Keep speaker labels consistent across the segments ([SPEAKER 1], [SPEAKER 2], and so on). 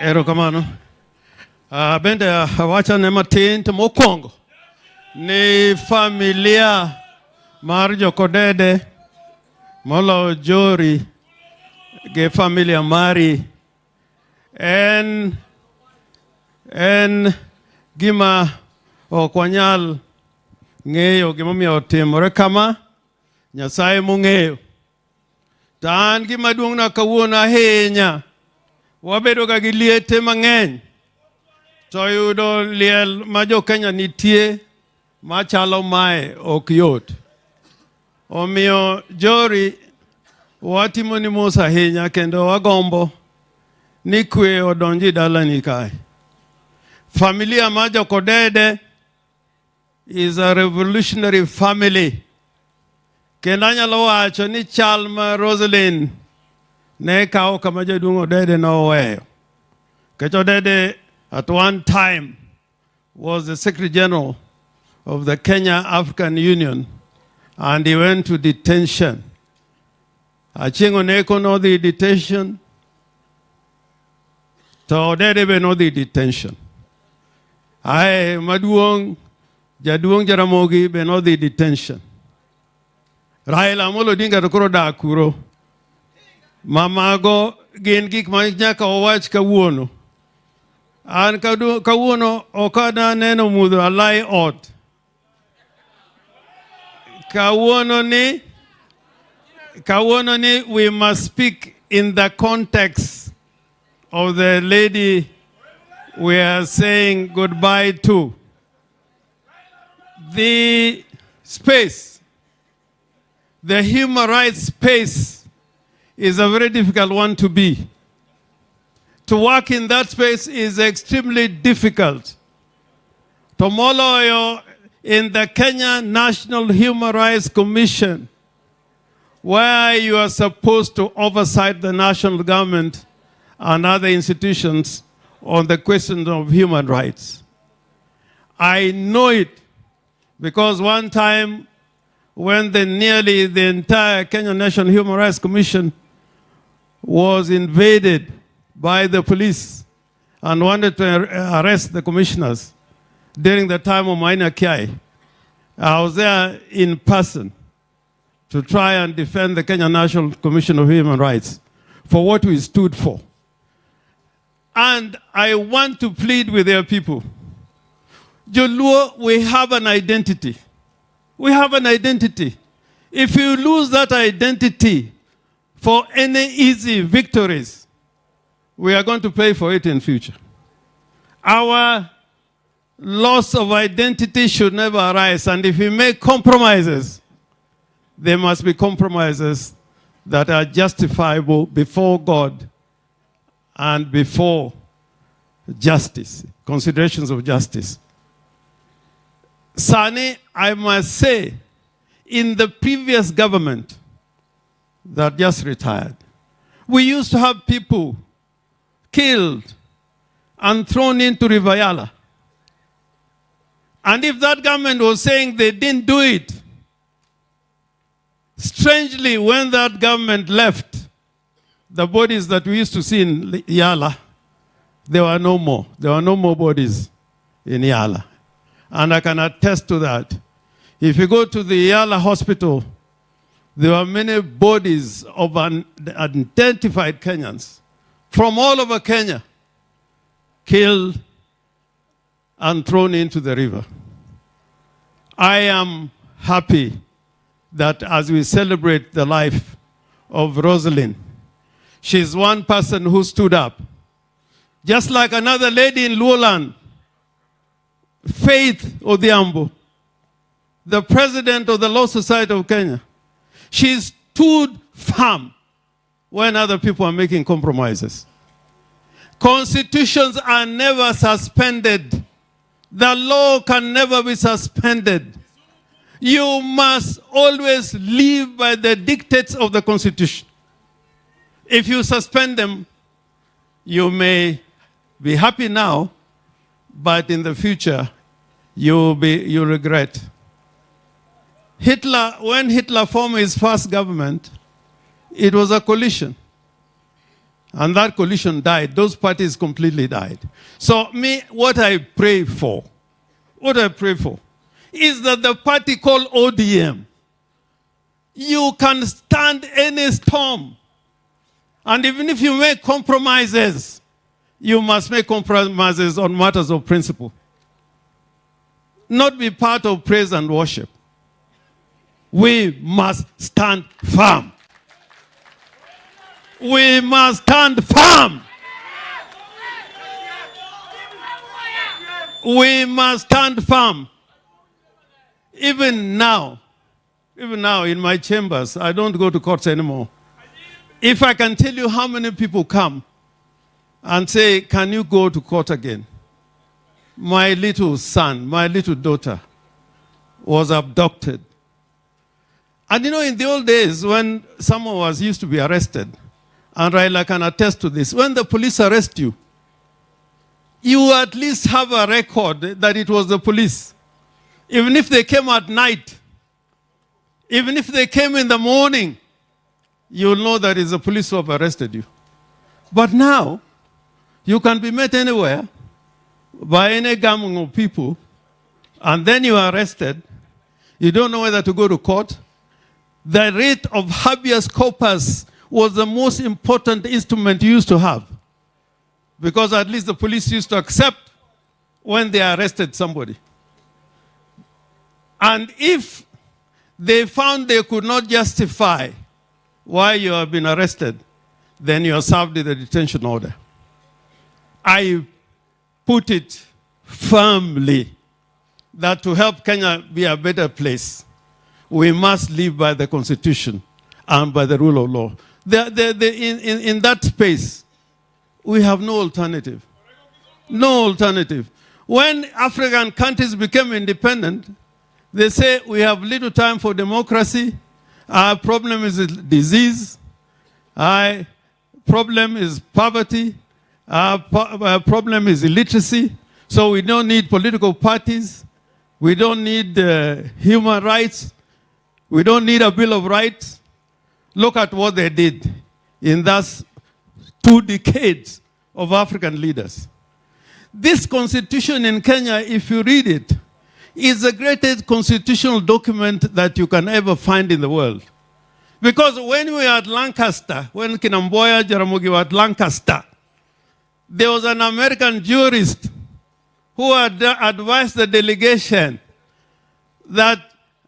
[SPEAKER 1] Erokamano. Bende wacha ne matin to mokwongo ni familia mar Odede molo Jori ge familia mari en gima okwanyal ng'eyo gimomiyo otimore kama. Nyasaye mong'eyo. To an gima duong'na kawuono ahinya, wabedo ga gi liete mang'eny to yudo liel ma jo Kenya nitie machalo mae ok yot. Omiyo Jori watimo ni mos ahinya kendo wagombo ni kwe odonji dalani kae. Familia ma Odede is a revolutionary family. Kendo anyalo wacho ni chal ma Roseline ne kawo kama jaduong' Odede noweyo. Kech Odede at one time was the Secretary General of the Kenya African Union, and he went to detention. Achieng' Oneko no the detention, to Odede be no the detention. Ae jaduong' Jaramogi be no the detention. Raila Amolo Odinga to koro dak kuro. Mamago gin gik ma nyaka owach kawuono. An kawuono okada neno mudho alai ot. Kawuono ni we must speak in the context of the lady we are saying goodbye to. The space, the human rights space, is a very difficult one to be. To work in that space is extremely difficult. Tomoloyo in the Kenya National Human Rights Commission, where you are supposed to oversight the national government and other institutions on the question of human rights. I know it because one time when nearly the entire Kenya National Human Rights Commission was invaded by the police and wanted to arrest the commissioners during the time of Maina Kiai, I was there in person to try and defend the Kenya National Commission of Human Rights for what we stood for. And I want to plead with their people. Joluo, we have an identity. We have an identity. If you lose that identity for any easy victories, we are going to pay for it in future. Our loss of identity should never arise. And if we make compromises, there must be compromises that are justifiable before God and before justice, considerations of justice. Sani, I must say, in the previous government that just retired, we used to have people killed and thrown into River Yala. And if that government was saying they didn't do it, strangely, when that government left, the bodies that we used to see in Yala, there were no more. There were no more bodies in Yala. And I can attest to that. If you go to the Yala hospital, there were many bodies of unidentified Kenyans from all over Kenya, killed and thrown into the river. I am happy that as we celebrate the life of Roseline, she's one person who stood up. Just like another lady in Luoland, Faith Adhiambo, the president of the Law Society of Kenya. She stood firm when other people are making compromises. Constitutions are never suspended. The law can never be suspended. You must always live by the dictates of the Constitution. If you suspend them, you may be happy now, but in the future, you'll regret. when Hitler formed his first government, it was a coalition. And that coalition died. Those parties completely died. So what I pray for is that the party called ODM, you can stand any storm. And even if you make compromises, you must make compromises on matters of principle. Not be part of praise and worship. We must stand firm. We must stand firm. We must stand firm. Even now in my chambers, I don't go to courts anymore. If I can tell you how many people come and say, can you go to court again? My little son, my little daughter was abducted. And in the old days when someone used to be arrested, and I can attest to this, when the police arrest you, you at least have a record that it was the police. Even if they came at night, even if they came in the morning, you'll know that it's the police who have arrested you. But now, you can be met anywhere by any gang of people, and then you are arrested. You don't know whether to go to court. The rate of habeas corpus was the most important instrument you used to have, because at least the police used to accept when they arrested somebody. And if they found they could not justify why you have been arrested, then you are served with a detention order. I put it firmly that to help Kenya be a better place, we must live by the Constitution and by the rule of law. In that space, we have no alternative. No alternative. When African countries became independent, they say we have little time for democracy. Our problem is disease. Our problem is poverty. Our problem is illiteracy. So we don't need political parties. We don't need human rights. We don't need a Bill of Rights. Look at what they did in those 2 decades of African leaders. This constitution in Kenya, if you read it, is the greatest constitutional document that you can ever find in the world. Because when we were at Lancaster, when Kinamboya, Jaramogi were at Lancaster, there was an American jurist who had advised the delegation that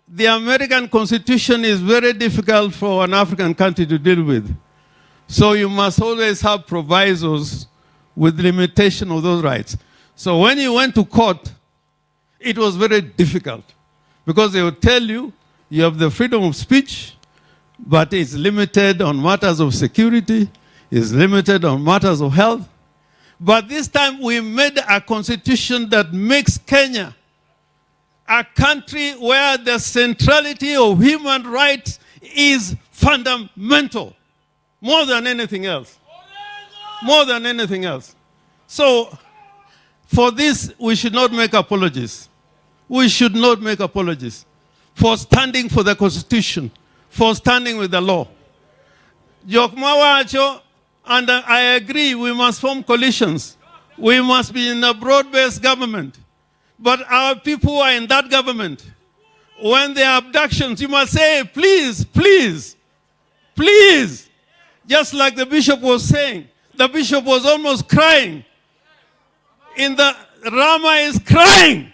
[SPEAKER 1] the American Constitution is very difficult for an African country to deal with. So you must always have provisos with limitation of those rights. So when you went to court, it was very difficult because they would tell you, you have the freedom of speech, but it's limited on matters of security, it's limited on matters of health. But this time we made a constitution that makes Kenya a country where the centrality of human rights is fundamental, more than anything else. More than anything else. So, for this, we should not make apologies. We should not make apologies for standing for the Constitution, for standing with the law. Jokmawacho, and I agree, we must form coalitions. We must be in a broad-based government. But our people who are in that government, when there are abductions, you must say, please, please, please. Just like the bishop was saying. The bishop was almost crying. Rama is crying.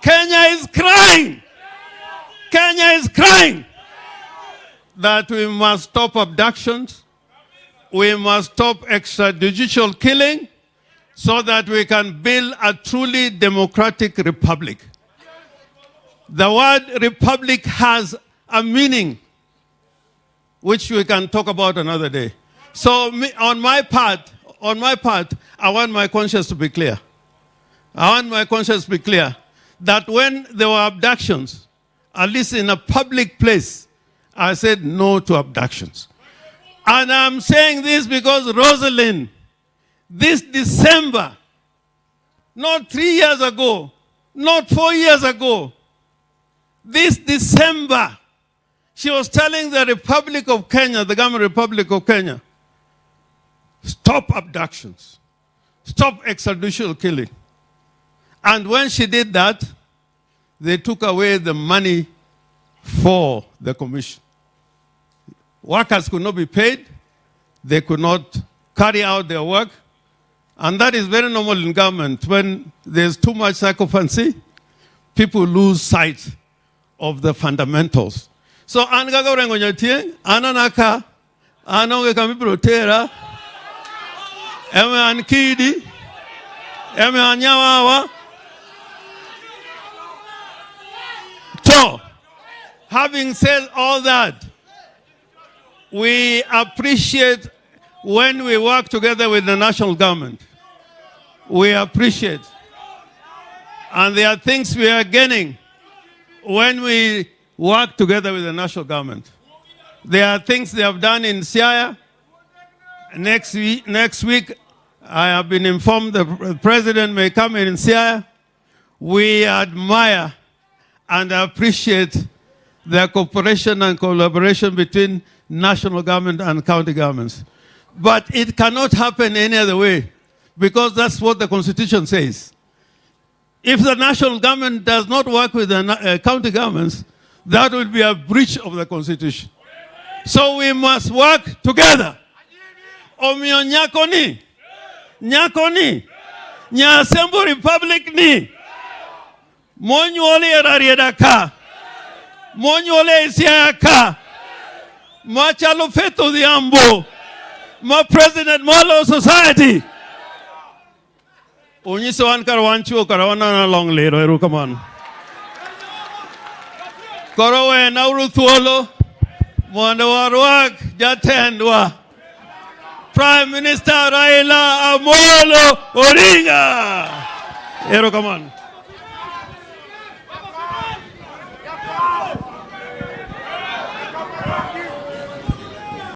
[SPEAKER 1] Kenya is crying. Kenya is crying. That we must stop abductions. We must stop extrajudicial killing, so that we can build a truly democratic republic. The word republic has a meaning, which we can talk about another day. So on my part, I want my conscience to be clear. I want my conscience to be clear that when there were abductions, at least in a public place, I said no to abductions. And I'm saying this because Roseline, this December, not 3 years ago, not 4 years ago, This December, she was telling the Republic of Kenya, the government Republic of Kenya, stop abductions, stop extrajudicial killing. And when she did that, they took away the money for the commission. Workers could not be paid. They could not carry out their work. And that is very normal in government. When there's too much sycophancy, people lose sight of the fundamentals. So, angaga Orengo nyatie, ananaka, anonge kami protera, eme ankidi, eme anyawawa. So, having said all that, we appreciate when we work together with the national government. We appreciate. And there are things we are gaining when we work together with the national government. There are things they have done in Siaya. Next week, I have been informed the president may come in Siaya. We admire and appreciate the cooperation and collaboration between national government and county governments. But it cannot happen any other way, because that's what the Constitution says. If the national government does not work with the county governments, that will be a breach of the Constitution. So we must work together. Omio nyakoni, nyakoni, nyasembo republic ni, monyole erarieda ka, monyole Isiaya ka, machalo feto Adhiambo, ma president malo society. Unyiso wan karawancho karawana na long lero eru kaman. Korowe na uruthuolo, mwanda warwak jatendwa. Prime Minister Raila Amolo Odinga. Eru kaman.